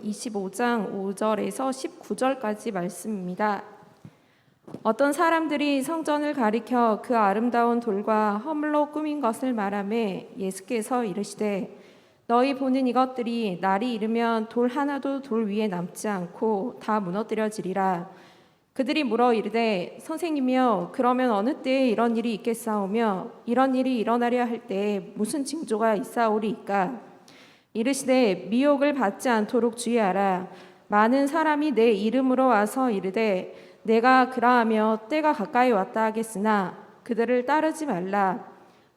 25장 5절에서 19절까지 말씀입니다. 어떤 사람들이 성전을 가리켜 그 아름다운 돌과 허물로 꾸민 것을 말하매 예수께서 이르시되 너희 보는 이것들이 날이 이르면 돌 하나도 돌 위에 남지 않고 다 무너뜨려지리라. 그들이 물어 이르되 선생님이여 그러면 어느 때에 이런 일이 있겠사오며 이런 일이 일어나려 할 때에 무슨 징조가 있사오리이까? 이르시되 미혹을 받지 않도록 주의하라. 많은 사람이 내 이름으로 와서 이르되 내가 그라하며 때가 가까이 왔다 하겠으나 그들을 따르지 말라.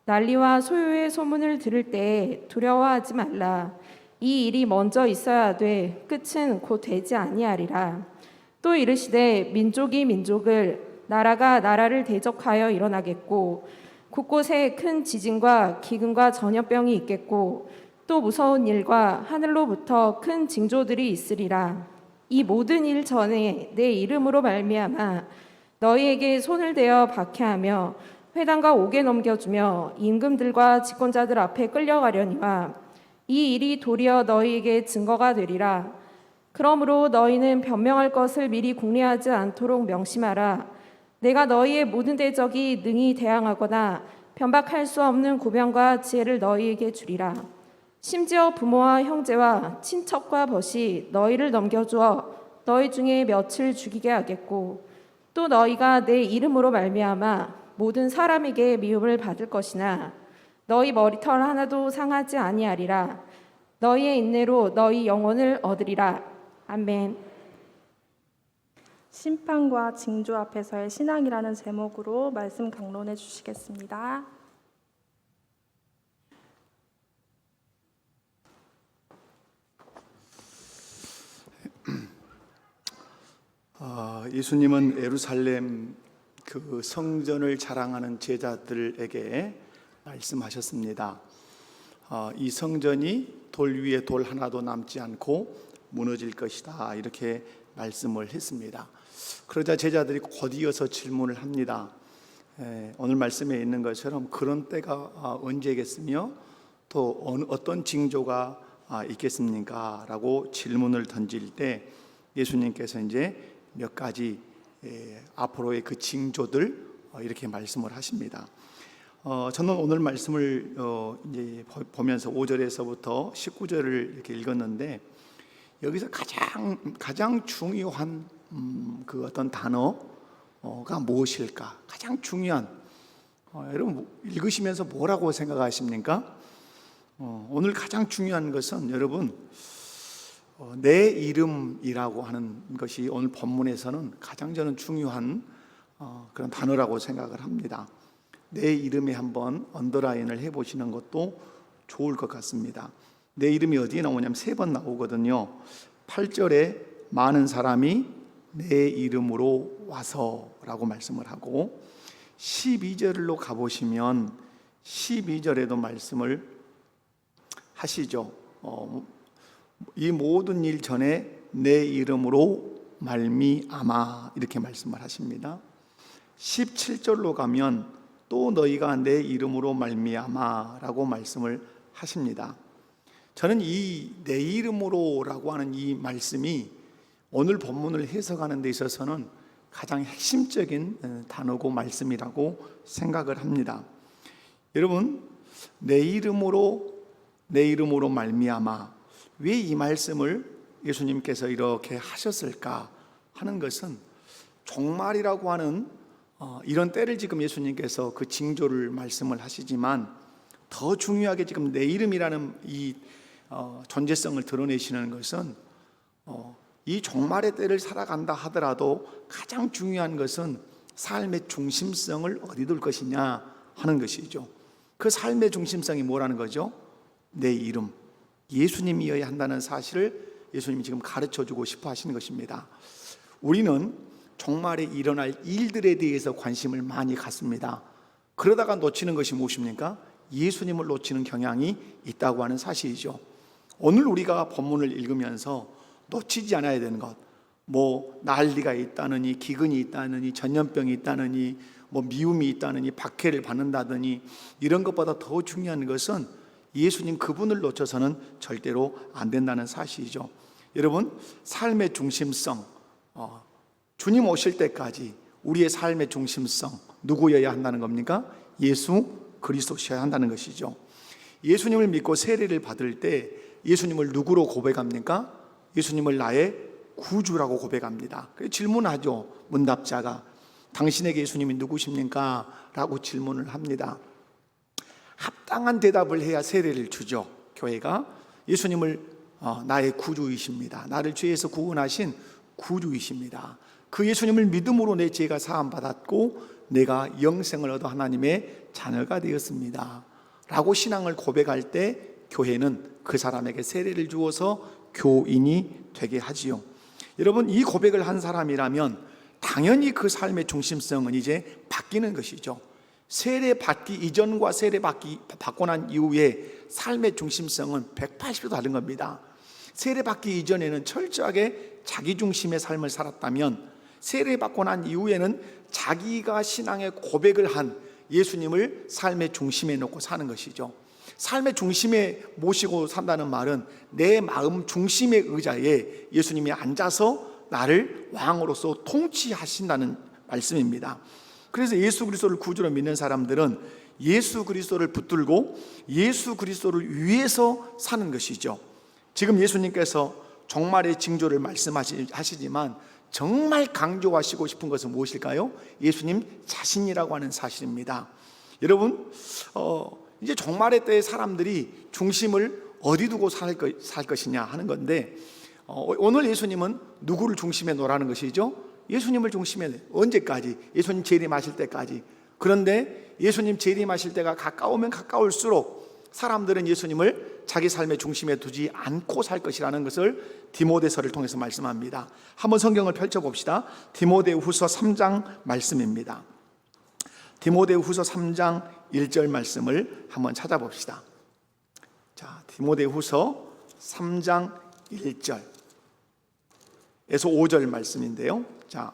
난리와 소요의 소문을 들을 때에 두려워하지 말라. 이 일이 먼저 있어야 하되 끝은 곧 되지 아니하리라. 또 이르시되 민족이 민족을 나라가 나라를 대적하여 일어나겠고 곳곳에 큰 지진과 기근과 전염병이 있겠고 또 무서운 일과 하늘로부터 큰 징조들이 있으리라. 이 모든 일 전에 내 이름으로 말미암아 너희에게 손을 대어 박해하며 회당과 옥에 넘겨주며 임금들과 집권자들 앞에 끌려가려니와 이 일이 도리어 너희에게 증거가 되리라. 그러므로 너희는 변명할 것을 미리 궁리하지 않도록 명심하라. 내가 너희의 모든 대적이 능히 대항하거나 변박할 수 없는 고병과 지혜를 너희에게 주리라. 심지어 부모와 형제와 친척과 벗이 너희를 넘겨주어 너희 중에 몇을 죽이게 하겠고 또 너희가 내 이름으로 말미암아 모든 사람에게 미움을 받을 것이나 너희 머리털 하나도 상하지 아니하리라. 너희의 인내로 너희 영혼을 얻으리라. 아멘. 심판과 징조 앞에서의 신앙이라는 제목으로 말씀 강론해 주시겠습니다. 예수님은 예루살렘 그 성전을 자랑하는 제자들에게 말씀하셨습니다. 이 성전이 돌 위에 돌 하나도 남지 않고 무너질 것이다, 이렇게 말씀을 했습니다. 그러자 제자들이 곧이어서 질문을 합니다. 오늘 말씀에 있는 것처럼 그런 때가 언제겠으며 또 어떤 징조가 있겠습니까? 라고 질문을 던질 때 예수님께서 이제 몇 가지 앞으로의 그 징조들 이렇게 말씀을 하십니다. 저는 오늘 말씀을 이제 보면서 5절에서부터 19절을 이렇게 읽었는데 여기서 가장 중요한 그 어떤 단어가 무엇일까? 가장 중요한 여러분 읽으시면서 뭐라고 생각하십니까? 오늘 가장 중요한 것은 여러분 내 이름이라고 하는 것이 오늘 본문에서는 가장 저는 중요한 그런 단어라고 생각을 합니다. 내 이름에 한번 언더라인을 해보시는 것도 좋을 것 같습니다. 내 이름이 어디에 나오냐면 3번 나오거든요. 8절에 많은 사람이 내 이름으로 와서라고 말씀을 하고 12절로 가보시면 12절에도 말씀을 하시죠. 이 모든 일 전에 내 이름으로 말미암아 이렇게 말씀을 하십니다. 17절로 가면 또 너희가 내 이름으로 말미암아라고 말씀을 하십니다. 저는 이 내 이름으로라고 하는 이 말씀이 오늘 본문을 해석하는 데 있어서는 가장 핵심적인 단어고 말씀이라고 생각을 합니다. 여러분, 내 이름으로 말미암아, 왜 이 말씀을 예수님께서 이렇게 하셨을까 하는 것은 종말이라고 하는 이런 때를 지금 예수님께서 그 징조를 말씀을 하시지만 더 중요하게 지금 내 이름이라는 이 존재성을 드러내시는 것은 이 종말의 때를 살아간다 하더라도 가장 중요한 것은 삶의 중심성을 어디 둘 것이냐 하는 것이죠. 그 삶의 중심성이 뭐라는 거죠? 내 이름, 예수님이어야 한다는 사실을 예수님이 지금 가르쳐주고 싶어 하시는 것입니다. 우리는 종말에 일어날 일들에 대해서 관심을 많이 갖습니다. 그러다가 놓치는 것이 무엇입니까? 예수님을 놓치는 경향이 있다고 하는 사실이죠. 오늘 우리가 본문을 읽으면서 놓치지 않아야 되는 것, 뭐 난리가 있다느니, 기근이 있다느니, 전염병이 있다느니, 뭐 미움이 있다느니, 박해를 받는다더니, 이런 것보다 더 중요한 것은 예수님 그분을 놓쳐서는 절대로 안 된다는 사실이죠. 여러분, 삶의 중심성, 주님 오실 때까지 우리의 삶의 중심성 누구여야 한다는 겁니까? 예수 그리스도셔야 한다는 것이죠. 예수님을 믿고 세례를 받을 때 예수님을 누구로 고백합니까? 예수님을 나의 구주라고 고백합니다. 그래서 질문하죠. 문답자가 당신에게 예수님이 누구십니까? 라고 질문을 합니다. 합당한 대답을 해야 세례를 주죠. 교회가 예수님을 나의 구주이십니다. 나를 죄에서 구원하신 구주이십니다. 그 예수님을 믿음으로 내 죄가 사함받았고 내가 영생을 얻어 하나님의 자녀가 되었습니다 라고 신앙을 고백할 때 교회는 그 사람에게 세례를 주어서 교인이 되게 하지요. 여러분, 이 고백을 한 사람이라면 당연히 그 삶의 중심성은 이제 바뀌는 것이죠. 세례 받기 이전과 세례 받고 난 이후에 삶의 중심성은 180도 다른 겁니다. 세례 받기 이전에는 철저하게 자기 중심의 삶을 살았다면 세례 받고 난 이후에는 자기가 신앙의 고백을 한 예수님을 삶의 중심에 놓고 사는 것이죠. 삶의 중심에 모시고 산다는 말은 내 마음 중심의 의자에 예수님이 앉아서 나를 왕으로서 통치하신다는 말씀입니다. 그래서 예수 그리스도를 구주로 믿는 사람들은 예수 그리스도를 붙들고 예수 그리스도를 위해서 사는 것이죠. 지금 예수님께서 종말의 징조를 말씀하시지만 정말 강조하시고 싶은 것은 무엇일까요? 예수님 자신이라고 하는 사실입니다. 여러분, 이제 종말의 때에 사람들이 중심을 어디 두고 살 것이냐 하는 건데, 오늘 예수님은 누구를 중심에 놓으라는 것이죠? 예수님을 중심에. 언제까지? 예수님 재림하실 때까지. 그런데 예수님 재림하실 때가 가까우면 가까울수록 사람들은 예수님을 자기 삶의 중심에 두지 않고 살 것이라는 것을 디모데서를 통해서 말씀합니다. 한번 성경을 펼쳐봅시다. 디모데후서 3장 말씀입니다. 디모데후서 3장 1절 말씀을 한번 찾아봅시다. 자, 디모데후서 3장 1절에서 5절 말씀인데요. 자,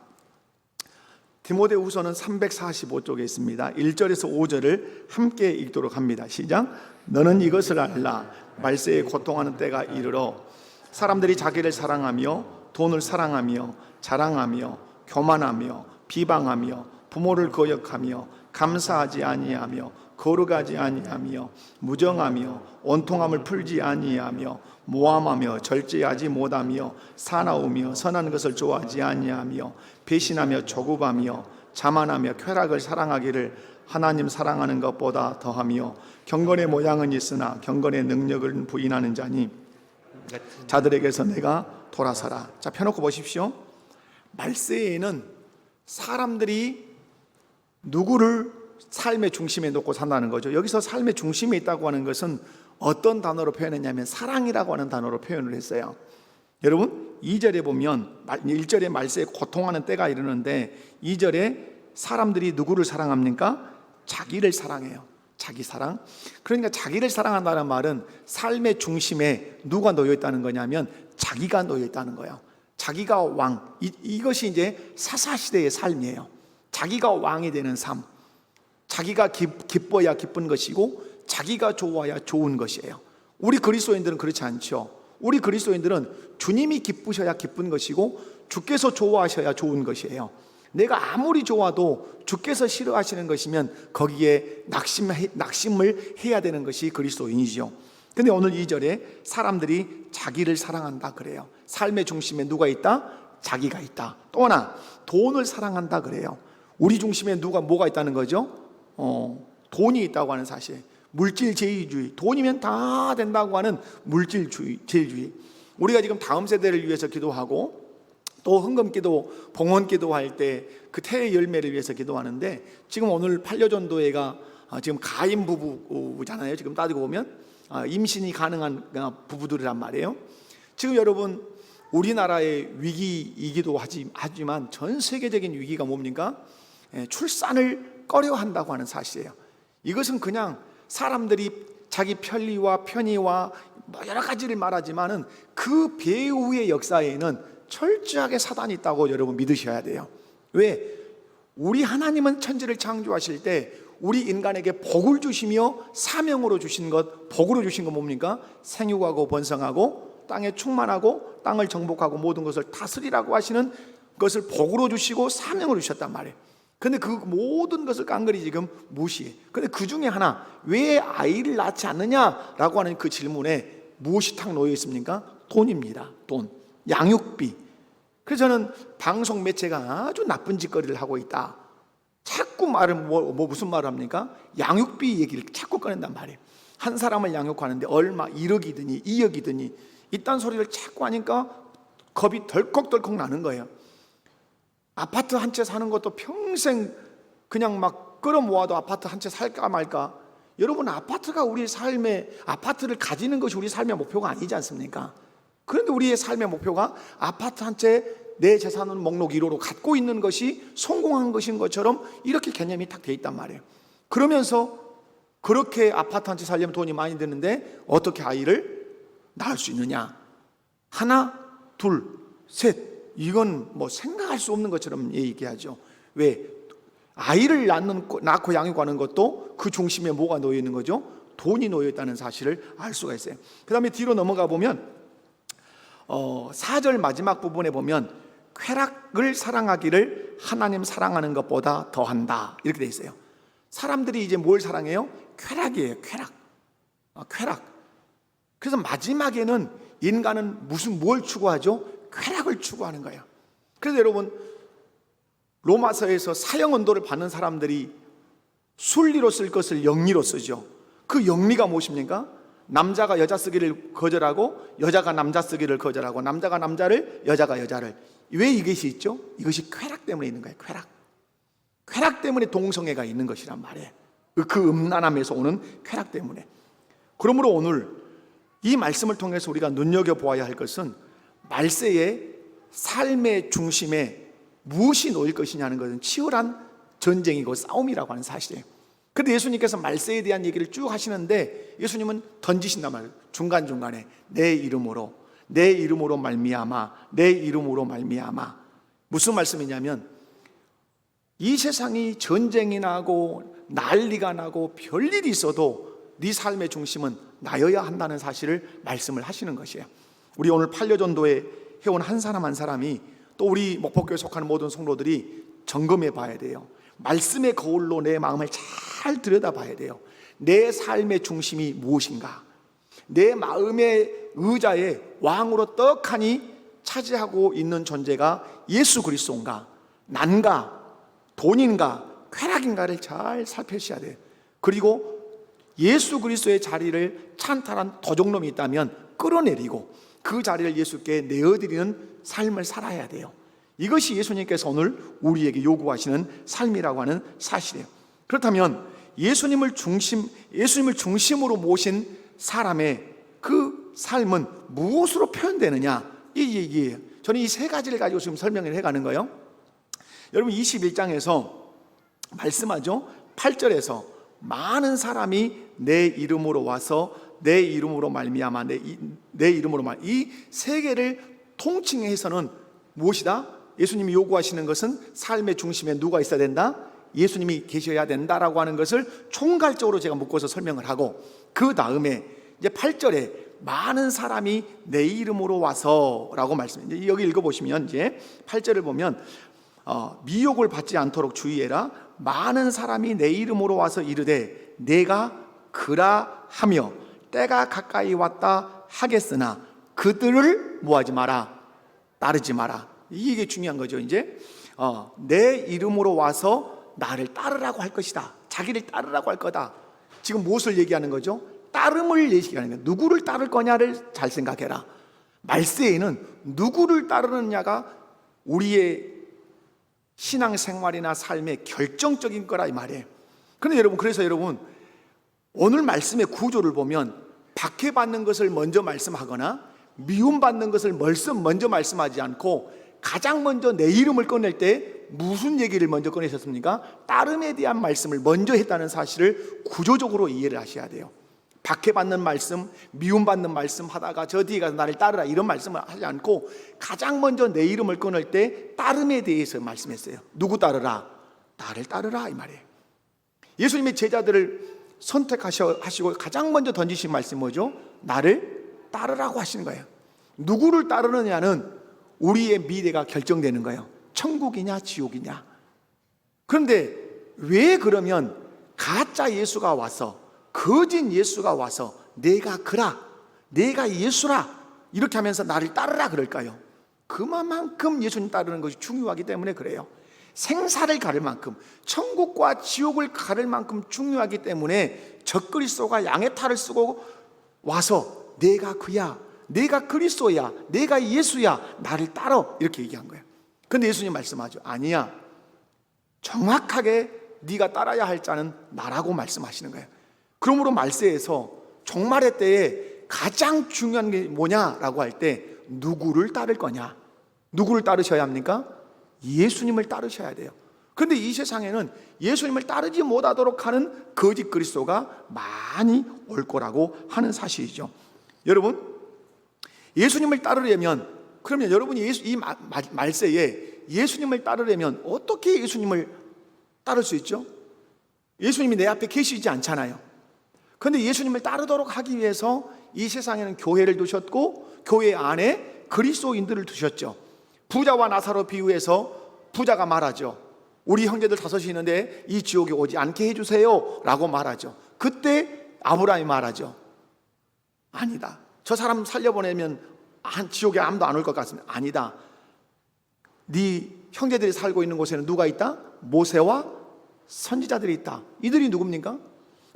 디모데후서는 345쪽에 있습니다. 1절에서 5절을 함께 읽도록 합니다. 시작. 너는 이것을 알라. 말세에 고통하는 때가 이르러 사람들이 자기를 사랑하며 돈을 사랑하며 자랑하며 교만하며 비방하며 부모를 거역하며 감사하지 아니하며 거룩하지 아니하며 무정하며 원통함을 풀지 아니하며 모함하며 절제하지 못하며 사나우며 선한 것을 좋아하지 아니하며 배신하며 조급하며 자만하며 쾌락을 사랑하기를 하나님 사랑하는 것보다 더하며 경건의 모양은 있으나 경건의 능력을 부인하는 자니 자들에게서 내가 돌아서라. 자, 펴놓고 보십시오. 말세에는 사람들이 누구를 삶의 중심에 놓고 산다는 거죠. 여기서 삶의 중심에 있다고 하는 것은 어떤 단어로 표현했냐면 사랑이라고 하는 단어로 표현을 했어요. 여러분, 2절에 보면 1절에 말세에 고통하는 때가 이르는데 2절에 사람들이 누구를 사랑합니까? 자기를 사랑해요. 자기 사랑. 그러니까 자기를 사랑한다는 말은 삶의 중심에 누가 놓여 있다는 거냐면 자기가 놓여 있다는 거예요. 자기가 왕. 이것이 이제 사사시대의 삶이에요. 자기가 왕이 되는 삶. 자기가 기뻐야 기쁜 것이고 자기가 좋아야 좋은 것이에요. 우리 그리스도인들은 그렇지 않죠. 우리 그리스도인들은 주님이 기쁘셔야 기쁜 것이고 주께서 좋아하셔야 좋은 것이에요. 내가 아무리 좋아도 주께서 싫어하시는 것이면 거기에 낙심을 해야 되는 것이 그리스도인이죠. 근데 오늘 2절에 사람들이 자기를 사랑한다 그래요. 삶의 중심에 누가 있다? 자기가 있다. 또 하나 돈을 사랑한다 그래요. 우리 중심에 뭐가 있다는 거죠? 돈이 있다고 하는 사실. 물질제의주의. 돈이면 다 된다고 하는 물질제의주의. 우리가 지금 다음 세대를 위해서 기도하고 또 헌금기도, 봉헌기도 할 때 그 태의 열매를 위해서 기도하는데 지금 오늘 판려전도회가 지금 가임 부부잖아요. 지금 따지고 보면 임신이 가능한 부부들이란 말이에요. 지금 여러분 우리나라의 위기이기도 하지만 전 세계적인 위기가 뭡니까? 출산을 꺼려한다고 하는 사실이에요. 이것은 그냥 사람들이 자기 편의와 여러 가지를 말하지만은 그 배후의 역사에는 철저하게 사단이 있다고 여러분 믿으셔야 돼요. 왜? 우리 하나님은 천지를 창조하실 때 우리 인간에게 복을 주시며 사명으로 주신 것, 복으로 주신 것 뭡니까? 생육하고 번성하고 땅에 충만하고 땅을 정복하고 모든 것을 다스리라고 하시는 것을 복으로 주시고 사명으로 주셨단 말이에요. 근데 그 모든 것을 깡그리 지금 무시해. 근데 그 중에 하나, 왜 아이를 낳지 않느냐라고 하는 그 질문에 무엇이 탁 놓여 있습니까? 돈입니다. 돈, 양육비. 그래서 저는 방송 매체가 아주 나쁜 짓거리를 하고 있다. 자꾸 말을 무슨 말을 합니까? 양육비 얘기를 자꾸 꺼낸단 말이에요. 한 사람을 양육하는데 얼마, 1억이더니 2억이더니 이딴 소리를 자꾸 하니까 겁이 덜컥덜컥 나는 거예요. 아파트 한 채 사는 것도 평생 그냥 막 끌어모아도 아파트 한 채 살까 말까. 여러분, 아파트가 우리 삶의, 아파트를 가지는 것이 우리 삶의 목표가 아니지 않습니까? 그런데 우리의 삶의 목표가 아파트 한 채 내 재산은 목록 1호로 갖고 있는 것이 성공한 것인 것처럼 이렇게 개념이 딱 돼 있단 말이에요. 그러면서 그렇게 아파트 한 채 살려면 돈이 많이 드는데 어떻게 아이를 낳을 수 있느냐? 하나, 둘, 셋. 이건 뭐 생각할 수 없는 것처럼 얘기하죠. 왜? 아이를 낳고 양육하는 것도 그 중심에 뭐가 놓여 있는 거죠? 돈이 놓여 있다는 사실을 알 수가 있어요. 그 다음에 뒤로 넘어가 보면 4절 마지막 부분에 보면 쾌락을 사랑하기를 하나님 사랑하는 것보다 더한다, 이렇게 돼 있어요. 사람들이 이제 뭘 사랑해요? 쾌락이에요. 쾌락. 그래서 마지막에는 인간은 뭘 추구하죠? 쾌락을 추구하는 거예요. 그래서 여러분, 로마서에서 사형 언도를 받는 사람들이 순리로 쓸 것을 영리로 쓰죠. 그 영리가 무엇입니까? 남자가 여자 쓰기를 거절하고 여자가 남자 쓰기를 거절하고 남자가 남자를, 여자가 여자를. 왜 이것이 있죠? 이것이 쾌락 때문에 있는 거예요. 쾌락 때문에 동성애가 있는 것이란 말이에요. 그 음란함에서 오는 쾌락 때문에. 그러므로 오늘 이 말씀을 통해서 우리가 눈여겨보아야 할 것은 말세의 삶의 중심에 무엇이 놓일 것이냐는 것은 치열한 전쟁이고 싸움이라고 하는 사실이에요. 그런데 예수님께서 말세에 대한 얘기를 쭉 하시는데 예수님은 던지신단 말이에요. 중간중간에 내 이름으로 말미암아, 내 이름으로 말미암아. 무슨 말씀이냐면 이 세상이 전쟁이 나고 난리가 나고 별일이 있어도 네 삶의 중심은 나여야 한다는 사실을 말씀을 하시는 것이에요. 우리 오늘 판려전도에 해온 한 사람 한 사람이, 또 우리 목포교회 속하는 모든 성도들이 점검해 봐야 돼요. 말씀의 거울로 내 마음을 잘 들여다봐야 돼요. 내 삶의 중심이 무엇인가? 내 마음의 의자에 왕으로 떡하니 차지하고 있는 존재가 예수 그리스도인가? 난가? 돈인가? 쾌락인가를 잘 살펴셔야 돼요. 그리고 예수 그리스도의 자리를 찬탈한 도적놈이 있다면 끌어내리고 그 자리를 예수께 내어드리는 삶을 살아야 돼요. 이것이 예수님께서 오늘 우리에게 요구하시는 삶이라고 하는 사실이에요. 그렇다면 예수님을 중심으로 모신 사람의 그 삶은 무엇으로 표현되느냐, 이 얘기예요. 저는 이 세 가지를 가지고 지금 설명을 해가는 거예요. 여러분, 21장에서 말씀하죠. 8절에서 많은 사람이 내 이름으로 와서 내 이름으로 말미암아, 내 이름으로 이 세 개를 통칭해서는 무엇이다? 예수님이 요구하시는 것은 삶의 중심에 누가 있어야 된다? 예수님이 계셔야 된다라고 하는 것을 총괄적으로 제가 묶어서 설명을 하고, 그 다음에 이제 8절에 많은 사람이 내 이름으로 와서라고 말씀해요. 여기 읽어보시면 이제 8절을 보면 미혹을 받지 않도록 주의해라. 많은 사람이 내 이름으로 와서 이르되 내가 그라 하며 때가 가까이 왔다 하겠으나 그들을 뭐하지 마라, 따르지 마라. 이게 중요한 거죠. 이제 내 이름으로 와서 나를 따르라고 할 것이다. 자기를 따르라고 할 거다. 지금 무엇을 얘기하는 거죠? 따름을 얘기하는 거예요. 누구를 따를 거냐를 잘 생각해라. 말세에는 누구를 따르느냐가 우리의 신앙생활이나 삶의 결정적인 거라 이 말이에요. 그런데 여러분, 그래서 여러분, 오늘 말씀의 구조를 보면 박해받는 것을 먼저 말씀하거나 미움받는 것을 먼저 말씀하지 않고 가장 먼저 내 이름을 꺼낼 때 무슨 얘기를 먼저 꺼내셨습니까? 따름에 대한 말씀을 먼저 했다는 사실을 구조적으로 이해를 하셔야 돼요. 박해받는 말씀, 미움받는 말씀 하다가 저 뒤에 가서 나를 따르라 이런 말씀을 하지 않고 가장 먼저 내 이름을 꺼낼 때 따름에 대해서 말씀했어요. 누구 따르라? 나를 따르라 이 말이에요. 예수님의 제자들을 선택하시고 가장 먼저 던지신 말씀이 뭐죠? 나를 따르라고 하시는 거예요. 누구를 따르느냐는 우리의 미래가 결정되는 거예요. 천국이냐 지옥이냐. 그런데 왜 그러면 가짜 예수가 와서, 거짓 예수가 와서 내가 그라, 내가 예수라 이렇게 하면서 나를 따르라 그럴까요? 그만큼 예수님 따르는 것이 중요하기 때문에 그래요. 생사를 가를 만큼, 천국과 지옥을 가를 만큼 중요하기 때문에 적그리스도가 양의 탈을 쓰고 와서 내가 그야, 내가 그리스도야, 내가 예수야, 나를 따라 이렇게 얘기한 거예요. 근데 예수님 말씀하죠. 아니야, 정확하게 네가 따라야 할 자는 나라고 말씀하시는 거예요. 그러므로 말세에서 종말의 때에 가장 중요한 게 뭐냐라고 할 때 누구를 따를 거냐, 누구를 따르셔야 합니까? 예수님을 따르셔야 돼요. 그런데 이 세상에는 예수님을 따르지 못하도록 하는 거짓 그리스도가 많이 올 거라고 하는 사실이죠. 여러분, 예수님을 따르려면, 그러면 여러분이 이 말세에 예수님을 따르려면 어떻게 예수님을 따를 수 있죠? 예수님이 내 앞에 계시지 않잖아요. 그런데 예수님을 따르도록 하기 위해서 이 세상에는 교회를 두셨고 교회 안에 그리스도인들을 두셨죠. 부자와 나사로 비유해서 부자가 말하죠. 우리 형제들 5이 있는데 이 지옥에 오지 않게 해주세요 라고 말하죠. 그때 아브라함이 말하죠. 아니다, 저 사람 살려보내면 지옥에 아무도 안 올 것 같습니다. 아니다, 네 형제들이 살고 있는 곳에는 누가 있다? 모세와 선지자들이 있다. 이들이 누굽니까?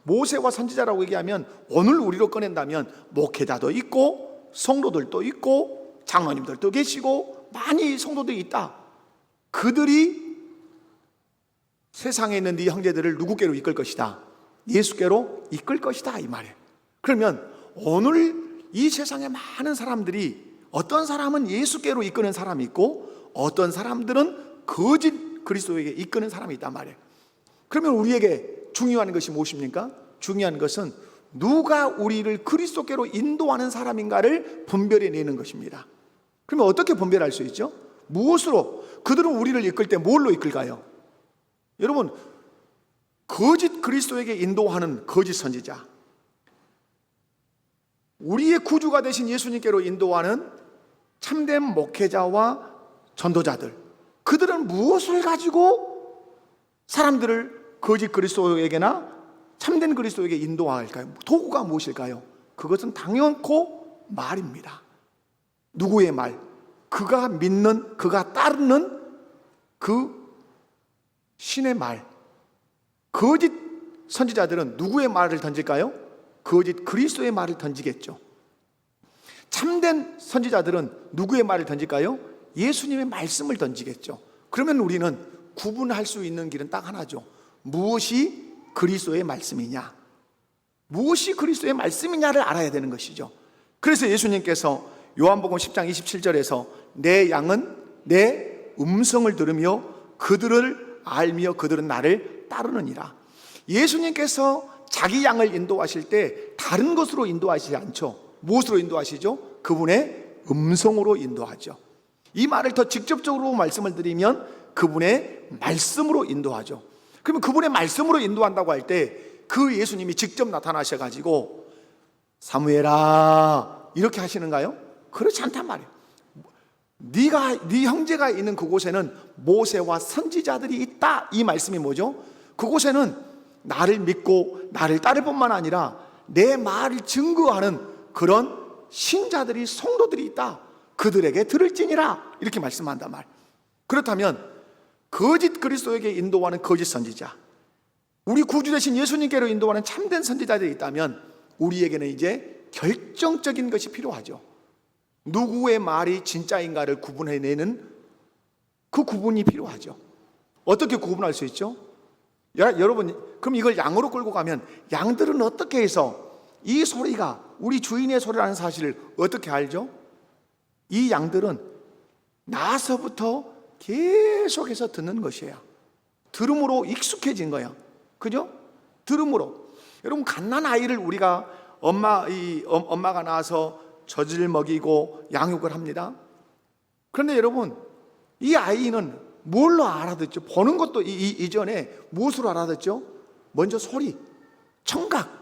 모세와 선지자라고 얘기하면 오늘 우리로 꺼낸다면 목회자도 있고 성도들도 있고 장로님들도 계시고 많이 성도들이 있다. 그들이 세상에 있는 네 형제들을 누구께로 이끌 것이다? 예수께로 이끌 것이다, 이 말이에요. 그러면 오늘 이 세상에 많은 사람들이, 어떤 사람은 예수께로 이끄는 사람이 있고 어떤 사람들은 거짓 그리스도에게 이끄는 사람이 있단 말이에요. 그러면 우리에게 중요한 것이 무엇입니까? 중요한 것은 누가 우리를 그리스도께로 인도하는 사람인가를 분별해내는 것입니다. 그러면 어떻게 분별할 수 있죠? 무엇으로? 그들은 우리를 이끌 때 뭘로 이끌까요? 여러분, 거짓 그리스도에게 인도하는 거짓 선지자, 우리의 구주가 되신 예수님께로 인도하는 참된 목회자와 전도자들, 그들은 무엇을 가지고 사람들을 거짓 그리스도에게나 참된 그리스도에게 인도할까요? 도구가 무엇일까요? 그것은 당연코 말입니다. 누구의 말? 그가 믿는, 그가 따르는 그 신의 말. 거짓 선지자들은 누구의 말을 던질까요? 거짓 그리스도의 말을 던지겠죠. 참된 선지자들은 누구의 말을 던질까요? 예수님의 말씀을 던지겠죠. 그러면 우리는 구분할 수 있는 길은 딱 하나죠. 무엇이 그리스도의 말씀이냐, 무엇이 그리스도의 말씀이냐를 알아야 되는 것이죠. 그래서 예수님께서 요한복음 10장 27절에서 내 양은 내 음성을 들으며 그들을 알며 그들은 나를 따르느니라. 예수님께서 자기 양을 인도하실 때 다른 것으로 인도하시지 않죠. 무엇으로 인도하시죠? 그분의 음성으로 인도하죠. 이 말을 더 직접적으로 말씀을 드리면 그분의 말씀으로 인도하죠. 그러면 그분의 말씀으로 인도한다고 할 때 그 예수님이 직접 나타나셔가지고 사무엘아 이렇게 하시는가요? 그렇지 않단 말이에요. 네 형제가 있는 그곳에는 모세와 선지자들이 있다. 이 말씀이 뭐죠? 그곳에는 나를 믿고 나를 따를 뿐만 아니라 내 말을 증거하는 그런 신자들이, 성도들이 있다. 그들에게 들을지니라 이렇게 말씀한단 말. 그렇다면 거짓 그리스도에게 인도하는 거짓 선지자, 우리 구주 되신 예수님께로 인도하는 참된 선지자들이 있다면 우리에게는 이제 결정적인 것이 필요하죠. 누구의 말이 진짜인가를 구분해내는 그 구분이 필요하죠. 어떻게 구분할 수 있죠? 여러분, 그럼 이걸 양으로 끌고 가면 양들은 어떻게 해서 이 소리가 우리 주인의 소리라는 사실을 어떻게 알죠? 이 양들은 나서부터 계속해서 듣는 것이에요. 들음으로 익숙해진 거예요. 그죠? 들음으로. 여러분, 갓난 아이를 우리가 엄마가 낳아서 젖을 먹이고 양육을 합니다. 그런데 여러분, 이 아이는 뭘로 알아듣죠? 보는 것도 이전에 무엇으로 알아듣죠? 먼저 소리, 청각.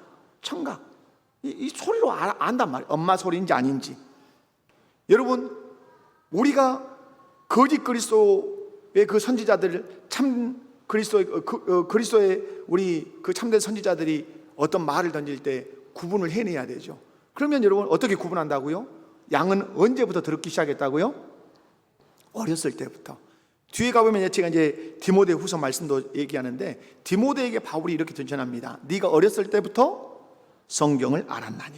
이 소리로 안단 말이에요. 엄마 소리인지 아닌지. 여러분, 우리가 거짓 그리스도의 그 선지자들, 참 그리스도의 우리 그 참된 선지자들이 어떤 말을 던질 때 구분을 해내야 되죠. 그러면 여러분 어떻게 구분한다고요? 양은 언제부터 들었기 시작했다고요? 어렸을 때부터. 뒤에 가보면 제가 이제 디모데후서 말씀도 얘기하는데, 디모데에게 바울이 이렇게 전합니다. 네가 어렸을 때부터 성경을 알았나니.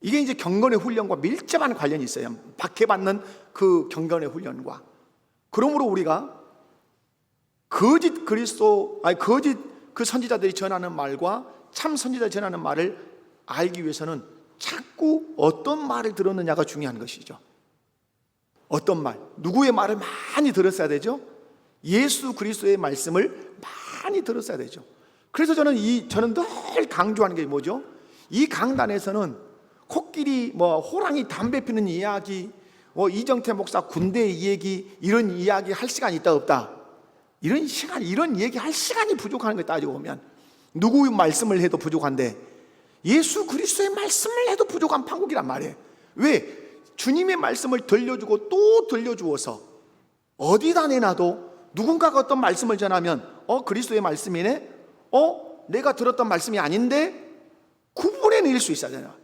이게 이제 경건의 훈련과 밀접한 관련이 있어요. 박해받는 그 경건의 훈련과. 그러므로 우리가 거짓 그 선지자들이 전하는 말과 참 선지자들이 전하는 말을 알기 위해서는 자꾸 어떤 말을 들었느냐가 중요한 것이죠. 어떤 말, 누구의 말을 많이 들었어야 되죠? 예수 그리스도의 말씀을 많이 들었어야 되죠. 그래서 저는 늘 강조하는 게 뭐죠? 이 강단에서는 코끼리, 호랑이 담배 피는 이야기, 이정태 목사 군대 얘기, 이런 이야기 할 시간이 있다 없다? 이런 얘기 할 시간이 부족한 거 따지고 보면 누구의 말씀을 해도 부족한데 예수 그리스도의 말씀을 해도 부족한 판국이란 말이에요. 왜? 주님의 말씀을 들려주고 또 들려주어서 어디다 내놔도 누군가가 어떤 말씀을 전하면 그리스도의 말씀이네? 내가 들었던 말씀이 아닌데? 구분해낼 수 있어야 되나?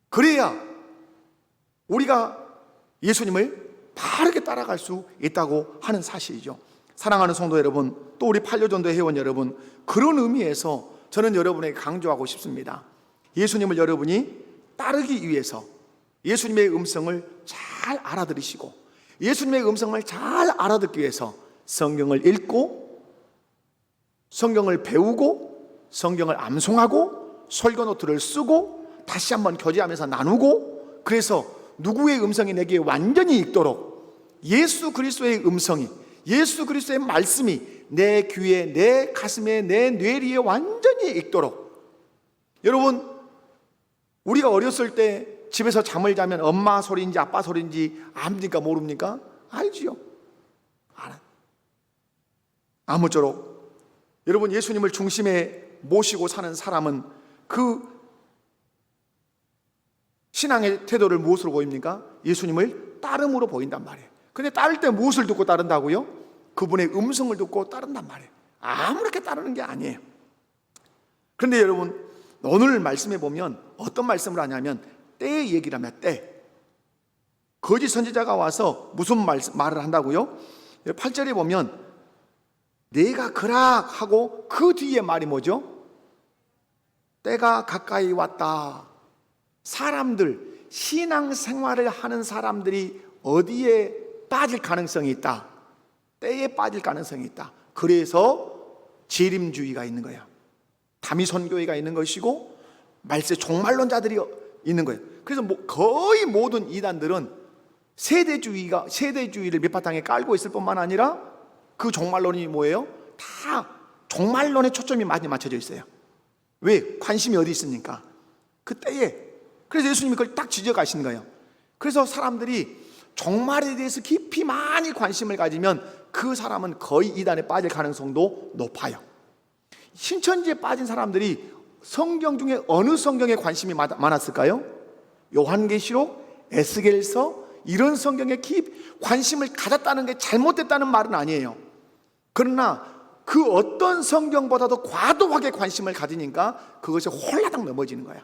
그래야 우리가 예수님을 바르게 따라갈 수 있다고 하는 사실이죠. 사랑하는 성도 여러분, 또 우리 판교전도 회원 여러분, 그런 의미에서 저는 여러분에게 강조하고 싶습니다. 예수님을 여러분이 따르기 위해서 예수님의 음성을 잘 알아들으시고 예수님의 음성을 잘 알아듣기 위해서 성경을 읽고 성경을 배우고 성경을 암송하고 설교 노트를 쓰고 다시 한번 교제하면서 나누고, 그래서 누구의 음성이 내게 완전히 익도록 예수 그리스도의 음성이, 예수 그리스도의 말씀이 내 귀에, 내 가슴에, 내 뇌리에 완전히 익도록. 여러분, 우리가 어렸을 때 집에서 잠을 자면 엄마 소리인지 아빠 소리인지 압니까 모릅니까? 알지요. 알아요. 아무쪼록 여러분, 예수님을 중심에 모시고 사는 사람은 그 신앙의 태도를 무엇으로 보입니까? 예수님을 따름으로 보인단 말이에요. 근데 따를 때 무엇을 듣고 따른다고요? 그분의 음성을 듣고 따른단 말이에요. 아무렇게 따르는 게 아니에요. 그런데 여러분, 오늘 말씀에 보면 어떤 말씀을 하냐면 때의 얘기를 하면 때. 거짓 선지자가 와서 무슨 말을 한다고요? 8절에 보면 내가 그락하고 그 뒤에 말이 뭐죠? 때가 가까이 왔다. 사람들, 신앙생활을 하는 사람들이 어디에 빠질 가능성이 있다? 때에 빠질 가능성이 있다. 그래서 재림주의가 있는 거야. 다미선교회가 있는 것이고 말세 종말론자들이 있는 거예요. 그래서 거의 모든 이단들은 세대주의를 밑바탕에 깔고 있을 뿐만 아니라 그 종말론이 뭐예요? 다 종말론에 초점이 많이 맞춰져 있어요. 왜? 관심이 어디 있습니까? 그 때에. 그래서 예수님이 그걸 딱 지적하신 거예요. 그래서 사람들이 종말에 대해서 깊이 많이 관심을 가지면 그 사람은 거의 이단에 빠질 가능성도 높아요. 신천지에 빠진 사람들이 성경 중에 어느 성경에 관심이 많았을까요? 요한계시록, 에스겔서, 이런 성경에 관심을 가졌다는 게 잘못됐다는 말은 아니에요. 그러나 그 어떤 성경보다도 과도하게 관심을 가지니까 그것이 홀라당 넘어지는 거야.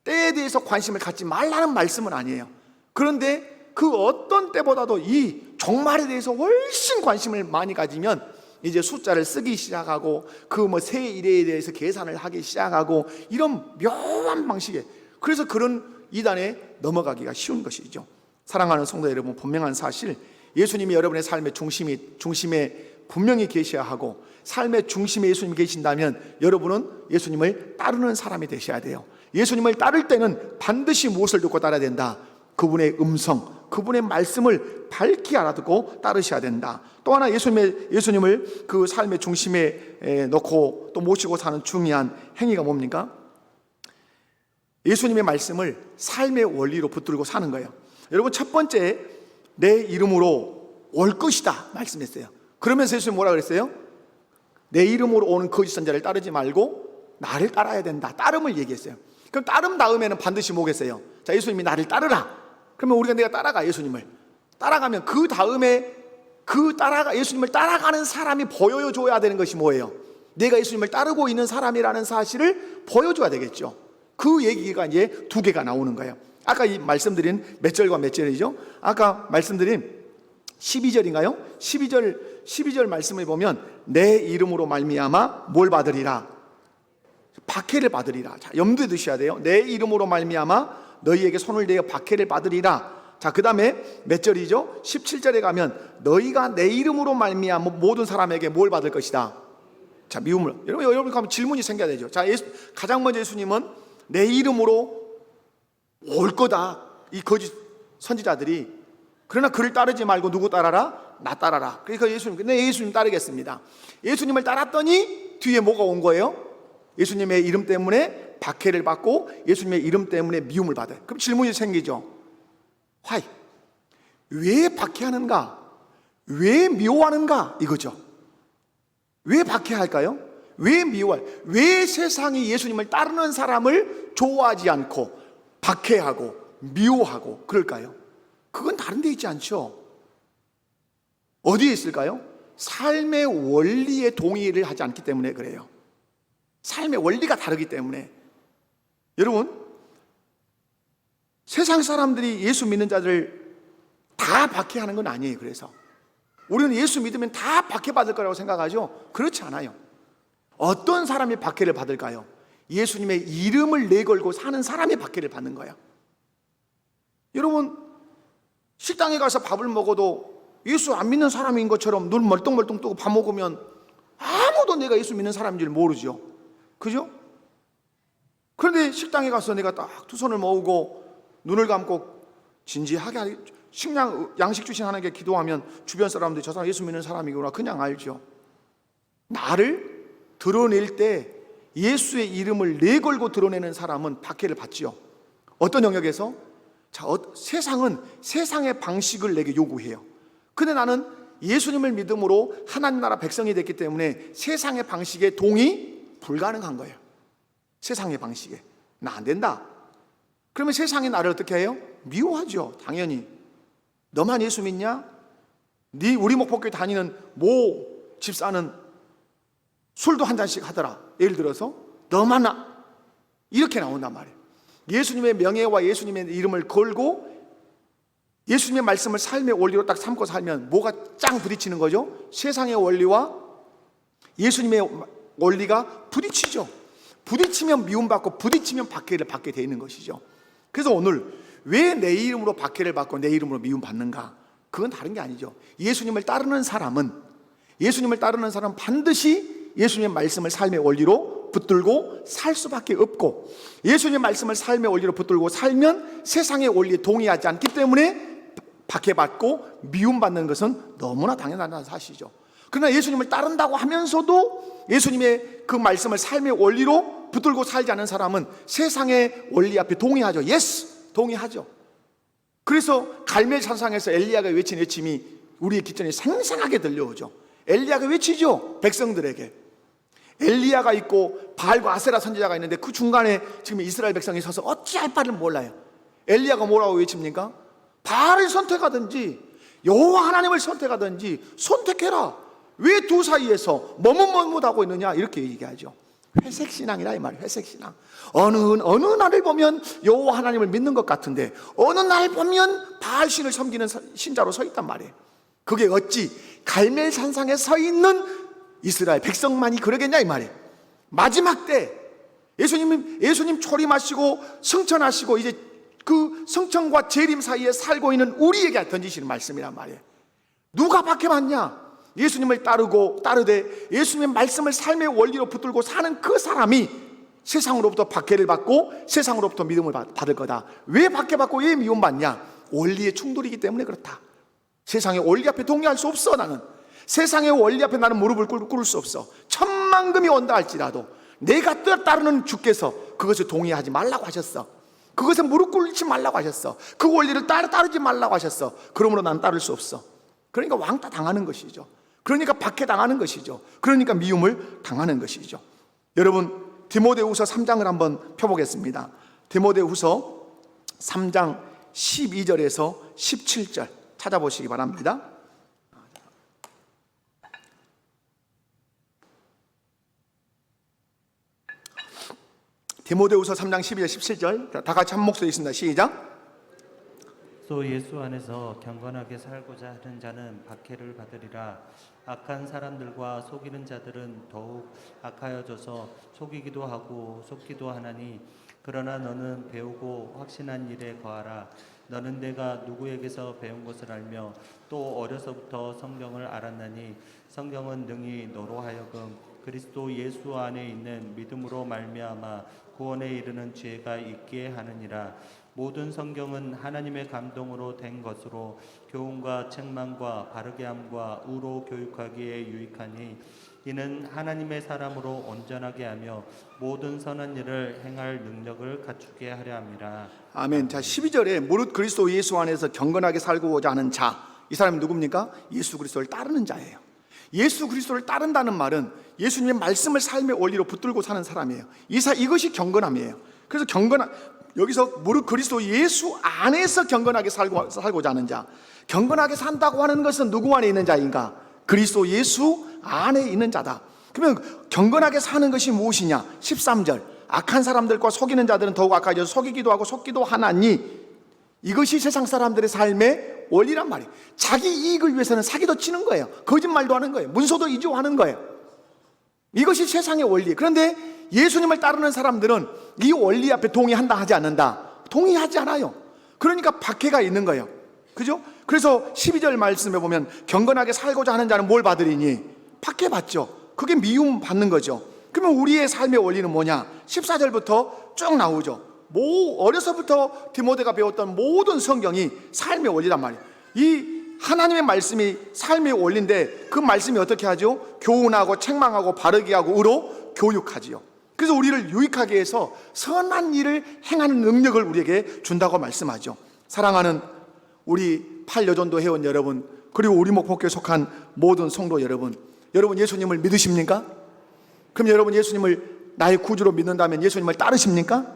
때에 대해서 관심을 갖지 말라는 말씀은 아니에요. 그런데 그 어떤 때보다도 이 종말에 대해서 훨씬 관심을 많이 가지면 이제 숫자를 쓰기 시작하고 그 새 일에 대해서 계산을 하기 시작하고 이런 묘한 방식에, 그래서 그런 이단에 넘어가기가 쉬운 것이죠. 사랑하는 성도 여러분, 분명한 사실, 예수님이 여러분의 삶의 중심에 분명히 계셔야 하고 삶의 중심에 예수님이 계신다면 여러분은 예수님을 따르는 사람이 되셔야 돼요. 예수님을 따를 때는 반드시 무엇을 듣고 따라야 된다? 그분의 음성, 그분의 말씀을 밝히 알아듣고 따르셔야 된다. 또 하나 예수님을 그 삶의 중심에 놓고 또 모시고 사는 중요한 행위가 뭡니까? 예수님의 말씀을 삶의 원리로 붙들고 사는 거예요. 여러분, 첫 번째, 내 이름으로 올 것이다 말씀했어요. 그러면서 예수님 뭐라 그랬어요? 내 이름으로 오는 거짓 선지자를 따르지 말고 나를 따라야 된다. 따름을 얘기했어요. 그럼 따름 다음에는 반드시 뭐겠어요? 자, 예수님이 나를 따르라. 그러면 우리가 내가 따라가 예수님을 따라가면 그 다음에 예수님을 따라가는 사람이 보여줘야 되는 것이 뭐예요? 내가 예수님을 따르고 있는 사람이라는 사실을 보여줘야 되겠죠. 그 얘기가 이제 두 개가 나오는 거예요. 아까 이 말씀드린 몇 절과 몇 절이죠? 아까 말씀드린 12절인가요? 12절 말씀을 보면 내 이름으로 말미암아 뭘 받으리라? 박해를 받으리라. 자, 염두에 두셔야 돼요. 내 이름으로 말미암아 너희에게 손을 대어 박해를 받으리라. 자, 그 다음에 몇 절이죠? 17절에 가면 너희가 내 이름으로 말미암아 모든 사람에게 뭘 받을 것이다? 자, 미움을. 여러분 가면 질문이 생겨야 되죠. 자, 가장 먼저 예수님은 내 이름으로 올 거다, 이 거짓 선지자들이. 그러나 그를 따르지 말고 누구 따라라? 나 따라라. 그러니까 예수님 따르겠습니다. 예수님을 따랐더니 뒤에 뭐가 온 거예요? 예수님의 이름 때문에 박해를 받고 예수님의 이름 때문에 미움을 받아요. 그럼 질문이 생기죠. Why? 왜 박해하는가? 왜 미워하는가? 이거죠. 왜 박해할까요? 왜 미워할? 왜 세상이 예수님을 따르는 사람을 좋아하지 않고 박해하고 미워하고 그럴까요? 그건 다른 데 있지 않죠. 어디에 있을까요? 삶의 원리에 동의를 하지 않기 때문에 그래요. 삶의 원리가 다르기 때문에. 여러분, 세상 사람들이 예수 믿는 자들을 다 박해하는 건 아니에요. 그래서 우리는 예수 믿으면 다 박해받을 거라고 생각하죠? 그렇지 않아요. 어떤 사람이 박해를 받을까요? 예수님의 이름을 내걸고 사는 사람이 박해를 받는 거예요. 여러분, 식당에 가서 밥을 먹어도 예수 안 믿는 사람인 것처럼 눈 멀뚱멀뚱 뜨고 밥 먹으면 아무도 내가 예수 믿는 사람인 줄 모르죠. 그죠? 그런데 식당에 가서 내가 딱 두 손을 모으고 눈을 감고 진지하게 양식 주신 하나님께 기도하면 주변 사람들이 저 사람 예수 믿는 사람이구나 그냥 알죠. 나를 드러낼 때 예수의 이름을 내걸고 드러내는 사람은 박해를 받지요. 어떤 영역에서? 세상은 세상의 방식을 내게 요구해요. 근데 나는 예수님을 믿음으로 하나님 나라 백성이 됐기 때문에 세상의 방식에 동의 불가능한 거예요. 세상의 방식에 나 안 된다. 그러면 세상이 나를 어떻게 해요? 미워하죠. 당연히. 너만 예수 믿냐? 우리 목포교회 다니는 모 집사는 술도 한 잔씩 하더라. 예를 들어서 너만 이렇게 나온단 말이에요. 예수님의 명예와 예수님의 이름을 걸고 예수님의 말씀을 삶의 원리로 딱 삼고 살면 뭐가 짱 부딪히는 거죠? 세상의 원리와 예수님의 원리가 부딪히죠. 부딪히면 미움받고 부딪히면 박해를 받게 되어 있는 것이죠. 그래서 오늘 왜 내 이름으로 박해를 받고 내 이름으로 미움받는가? 그건 다른 게 아니죠. 예수님을 따르는 사람은 반드시 예수님의 말씀을 삶의 원리로 붙들고 살 수밖에 없고, 예수님의 말씀을 삶의 원리로 붙들고 살면 세상의 원리에 동의하지 않기 때문에 박해받고 미움받는 것은 너무나 당연한 사실이죠. 그러나 예수님을 따른다고 하면서도 예수님의 그 말씀을 삶의 원리로 붙들고 살지 않은 사람은 세상의 원리 앞에 동의하죠. 예스! 동의하죠. 그래서 갈멜 산상에서 엘리야가 외친 외침이 우리의 귀전에 생생하게 들려오죠. 엘리야가 외치죠. 백성들에게. 엘리야가 있고 바알과 아세라 선지자가 있는데 그 중간에 지금 이스라엘 백성이 서서 어찌할 바를 몰라요. 엘리야가 뭐라고 외칩니까? 바알을 선택하든지 여호와 하나님을 선택하든지 선택해라. 왜 두 사이에서 머뭇머뭇하고 있느냐? 이렇게 얘기하죠. 회색신앙이라 이 말이에요. 회색신앙. 어느 날을 보면 여호와 하나님을 믿는 것 같은데 어느 날 보면 바알신을 섬기는 신자로 서 있단 말이에요. 그게 어찌 갈멜 산상에 서 있는 이스라엘 백성만이 그러겠냐 이 말이에요. 마지막 때 예수님 초림하시고 승천하시고 이제 그 승천과 재림 사이에 살고 있는 우리에게 던지시는 말씀이란 말이에요. 누가 박해받냐? 예수님을 따르되 예수님의 말씀을 삶의 원리로 붙들고 사는 그 사람이 세상으로부터 박해를 받고 세상으로부터 믿음을 받을 거다. 왜 박해받고 왜 미움받냐? 원리의 충돌이기 때문에 그렇다. 세상의 원리 앞에 동의할 수 없어. 나는 세상의 원리 앞에 나는 무릎을 꿇을 수 없어. 천만금이 온다 할지라도 내가 따르는 주께서 그것을 동의하지 말라고 하셨어. 그것에 무릎 꿇지 말라고 하셨어. 그 원리를 따르지 말라고 하셨어. 그러므로 난 따를 수 없어. 그러니까 왕따 당하는 것이죠. 그러니까 박해당하는 것이죠. 그러니까 미움을 당하는 것이죠. 여러분, 디모데후서 3장을 한번 펴보겠습니다. 디모데후서 3장 12절에서 17절 찾아보시기 바랍니다. 디모데후서 3장 12절 17절 다 같이 한 목소리 있습니다. 시작. 또 예수 안에서 경건하게 살고자 하는 자는 박해를 받으리라. 악한 사람들과 속이는 자들은 더욱 악하여져서 속이기도 하고 속기도 하나니, 그러나 너는 배우고 확신한 일에 거하라. 너는 내가 누구에게서 배운 것을 알며 또 어려서부터 성경을 알았나니, 성경은 능히 너로 하여금 그리스도 예수 안에 있는 믿음으로 말미암아 구원에 이르는 지혜가 있게 하느니라. 모든 성경은 하나님의 감동으로 된 것으로 교훈과 책망과 바르게 함과 의로 교육하기에 유익하니, 이는 하나님의 사람으로 온전하게 하며 모든 선한 일을 행할 능력을 갖추게 하려 함이라. 아멘. 자, 12절에 무릇 그리스도 예수 안에서 경건하게 살고자 하는 자, 이 사람이 누굽니까? 예수 그리스도를 따르는 자예요. 예수 그리스도를 따른다는 말은 예수님의 말씀을 삶의 원리로 붙들고 사는 사람이에요. 이것이 경건함이에요. 그래서 여기서 무릇 그리스도 예수 안에서 경건하게 살고자 하는 자, 경건하게 산다고 하는 것은 누구 안에 있는 자인가? 그리스도 예수 안에 있는 자다. 그러면 경건하게 사는 것이 무엇이냐? 13절, 악한 사람들과 속이는 자들은 더욱 악하여져서 속이기도 하고 속기도 하나니, 이것이 세상 사람들의 삶의 원리란 말이에요. 자기 이익을 위해서는 사기도 치는 거예요. 거짓말도 하는 거예요. 문서도 이주하는 거예요. 이것이 세상의 원리. 그런데 예수님을 따르는 사람들은 이 원리 앞에 동의한다 하지 않는다? 동의하지 않아요. 그러니까 박해가 있는 거예요. 그죠? 그래서 12절 말씀에 보면 경건하게 살고자 하는 자는 뭘 받으리니? 박해받죠. 그게 미움 받는 거죠. 그러면 우리의 삶의 원리는 뭐냐? 14절부터 쭉 나오죠. 어려서부터 디모데가 배웠던 모든 성경이 삶의 원리란 말이에요. 이 하나님의 말씀이 삶의 원리인데, 그 말씀이 어떻게 하죠? 교훈하고 책망하고 바르게 하고 의로 교육하지요. 그래서 우리를 유익하게 해서 선한 일을 행하는 능력을 우리에게 준다고 말씀하죠. 사랑하는 우리 팔여전도 회원 여러분, 그리고 우리 목포교에 속한 모든 성도 여러분, 여러분 예수님을 믿으십니까? 그럼 여러분 예수님을 나의 구주로 믿는다면 예수님을 따르십니까?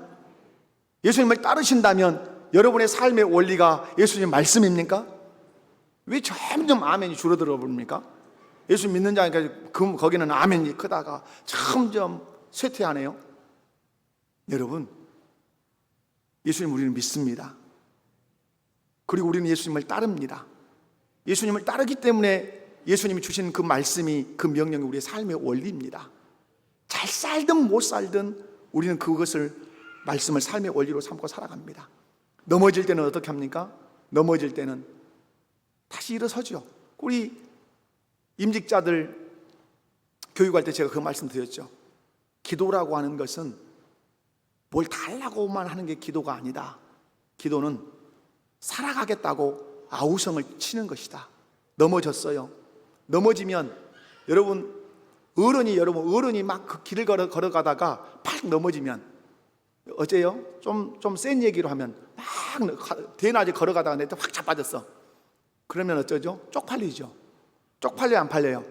예수님을 따르신다면 여러분의 삶의 원리가 예수님 말씀입니까? 왜 점점 아멘이 줄어들어 버립니까? 예수 믿는 자니까 거기는 아멘이 크다가 점점 쇠퇴하네요. 여러분, 예수님 우리는 믿습니다. 그리고 우리는 예수님을 따릅니다. 예수님을 따르기 때문에 예수님이 주신 그 말씀이, 그 명령이 우리의 삶의 원리입니다. 잘 살든 못 살든 우리는 그것을, 말씀을 삶의 원리로 삼고 살아갑니다. 넘어질 때는 어떻게 합니까? 넘어질 때는 다시 일어서죠. 우리 임직자들 교육할 때 제가 그 말씀 드렸죠. 기도라고 하는 것은 뭘 달라고만 하는 게 기도가 아니다. 기도는 살아가겠다고 아우성을 치는 것이다. 넘어졌어요. 넘어지면 여러분 어른이 막 그 길을 걸어가다가 팍 넘어지면 어째요? 좀 센 얘기로 하면 막 대낮에 걸어가다가 내 때 확 자빠졌어. 그러면 어쩌죠? 쪽팔리죠. 쪽팔려요, 안 팔려요?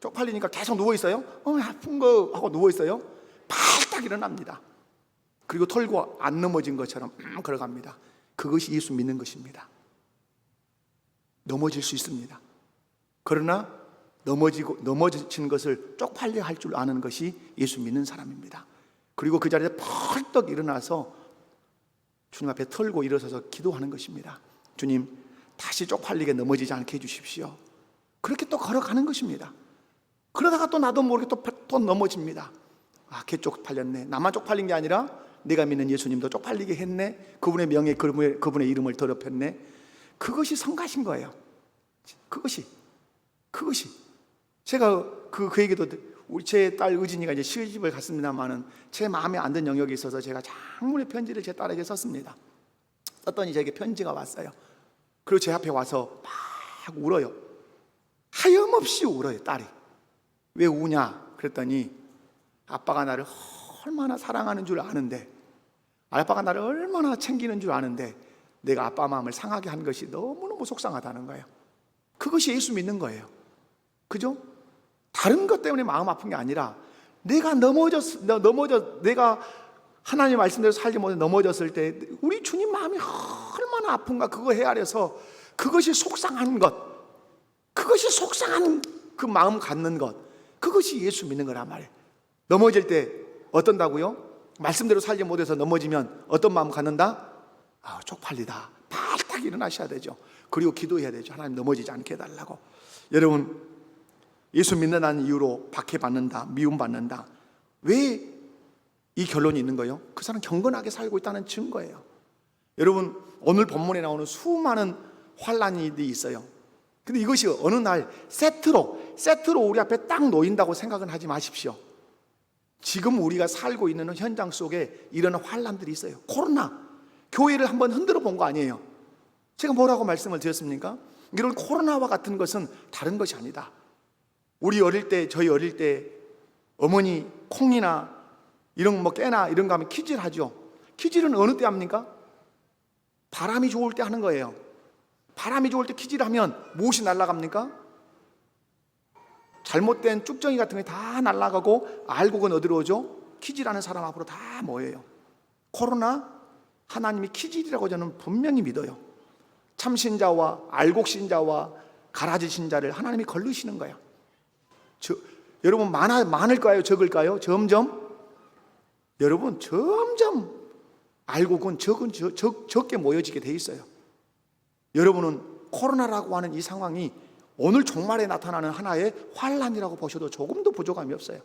쪽팔리니까 계속 누워있어요. 아픈 거 하고 누워있어요. 팔딱 일어납니다. 그리고 털고 안 넘어진 것처럼 걸어갑니다. 그것이 예수 믿는 것입니다. 넘어질 수 있습니다. 그러나 넘어진 것을 쪽팔려 할 줄 아는 것이 예수 믿는 사람입니다. 그리고 그 자리에 펄떡 일어나서 주님 앞에 털고 일어서서 기도하는 것입니다. 주님, 다시 쪽팔리게 넘어지지 않게 해주십시오. 그렇게 또 걸어가는 것입니다. 그러다가 또 나도 모르게 또 넘어집니다. 걔 쪽팔렸네. 나만 쪽팔린 게 아니라 내가 믿는 예수님도 쪽팔리게 했네. 그분의 명예, 그분의 이름을 더럽혔네. 그것이 성가신 거예요. 그것이 제가 그 얘기도, 우리 제 딸 의진이가 이제 시집을 갔습니다만은 제 마음에 안 든 영역이 있어서 제가 장문의 편지를 제 딸에게 썼습니다. 썼더니 제게 편지가 왔어요. 그리고 제 앞에 와서 막 울어요. 하염없이 울어요, 딸이. 왜 우냐? 그랬더니 아빠가 나를 얼마나 사랑하는 줄 아는데, 아빠가 나를 얼마나 챙기는 줄 아는데 내가 아빠 마음을 상하게 한 것이 너무너무 속상하다는 거예요. 그것이 예수 믿는 거예요. 그죠? 다른 것 때문에 마음 아픈 게 아니라 내가 내가 하나님의 말씀대로 살지 못해 넘어졌을 때 우리 주님 마음이 얼마나 아픈가 그거 헤아려서 그것이 속상한 것, 그것이 속상한 그 마음 갖는 것, 그것이 예수 믿는 거란 말이에요. 넘어질 때 어떤다고요? 말씀대로 살지 못해서 넘어지면 어떤 마음 갖는다? 쪽팔리다. 발딱 일어나셔야 되죠. 그리고 기도해야 되죠. 하나님 넘어지지 않게 해달라고. 여러분, 예수 믿는다는 이유로 박해받는다, 미움받는다, 왜 이 결론이 있는 거예요? 그 사람 경건하게 살고 있다는 증거예요. 여러분, 오늘 본문에 나오는 수많은 환난이 있어요. 근데 이것이 어느 날 세트로 우리 앞에 딱 놓인다고 생각은 하지 마십시오. 지금 우리가 살고 있는 현장 속에 이런 환난들이 있어요. 코로나, 교회를 한번 흔들어 본 거 아니에요. 제가 뭐라고 말씀을 드렸습니까? 이런 코로나와 같은 것은 다른 것이 아니다. 우리 어릴 때, 저희 어릴 때 어머니 콩이나 이런 깨나 이런 거 하면 키질 하죠. 키질은 어느 때 합니까? 바람이 좋을 때 하는 거예요. 바람이 좋을 때 키질 하면 무엇이 날아갑니까? 잘못된 쭉정이 같은 게 다 날아가고 알곡은 어디로 오죠? 키질하는 사람 앞으로 다 모여요. 코로나, 하나님이 키질이라고 저는 분명히 믿어요. 참신자와 알곡신자와 가라지 신자를 하나님이 걸르시는 거야. 여러분 많을까요? 적을까요? 여러분 점점 알곡은 적게 모여지게 돼 있어요. 여러분은 코로나라고 하는 이 상황이 오늘 종말에 나타나는 하나의 환란이라고 보셔도 조금도 부족함이 없어요.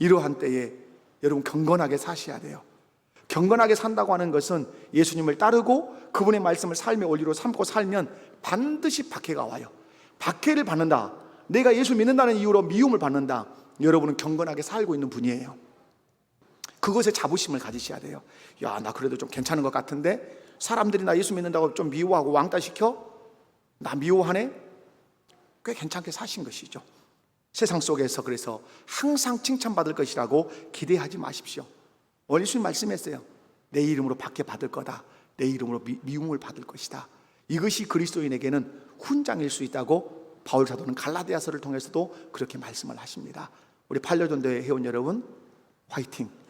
이러한 때에 여러분 경건하게 사셔야 돼요. 경건하게 산다고 하는 것은 예수님을 따르고 그분의 말씀을 삶의 원리로 삼고 살면 반드시 박해가 와요. 박해를 받는다, 내가 예수 믿는다는 이유로 미움을 받는다, 여러분은 경건하게 살고 있는 분이에요. 그것에 자부심을 가지셔야 돼요. 야, 나 그래도 좀 괜찮은 것 같은데 사람들이 나 예수 믿는다고 좀 미워하고 왕따시켜? 나 미워하네? 꽤 괜찮게 사신 것이죠. 세상 속에서 그래서 항상 칭찬받을 것이라고 기대하지 마십시오. 오늘 예수님 말씀했어요. 내 이름으로 박해받을 거다. 내 이름으로 미움을 받을 것이다. 이것이 그리스도인에게는 훈장일 수 있다고 바울 사도는 갈라디아서를 통해서도 그렇게 말씀을 하십니다. 우리 반려전도회 회원 여러분, 화이팅!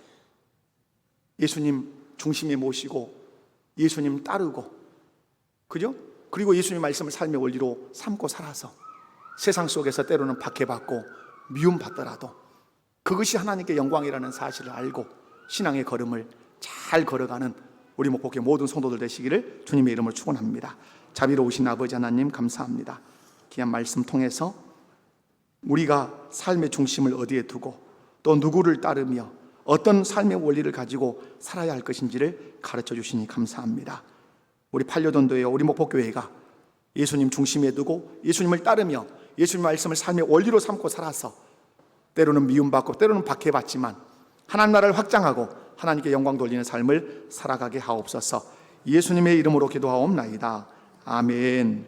예수님 중심에 모시고 예수님 따르고, 그죠? 그리고 예수님 말씀을 삶의 원리로 삼고 살아서 세상 속에서 때로는 박해받고 미움받더라도 그것이 하나님께 영광이라는 사실을 알고 신앙의 걸음을 잘 걸어가는 우리 목복의 모든 성도들 되시기를 주님의 이름으로 축원합니다. 자비로우신 아버지 하나님 감사합니다. 귀한 말씀 통해서 우리가 삶의 중심을 어디에 두고 또 누구를 따르며 어떤 삶의 원리를 가지고 살아야 할 것인지를 가르쳐 주시니 감사합니다. 우리 판려전도회, 우리 목복교회가 예수님 중심에 두고 예수님을 따르며 예수님 말씀을 삶의 원리로 삼고 살아서 때로는 미움받고 때로는 박해받지만 하나님 나라를 확장하고 하나님께 영광 돌리는 삶을 살아가게 하옵소서. 예수님의 이름으로 기도하옵나이다. 아멘.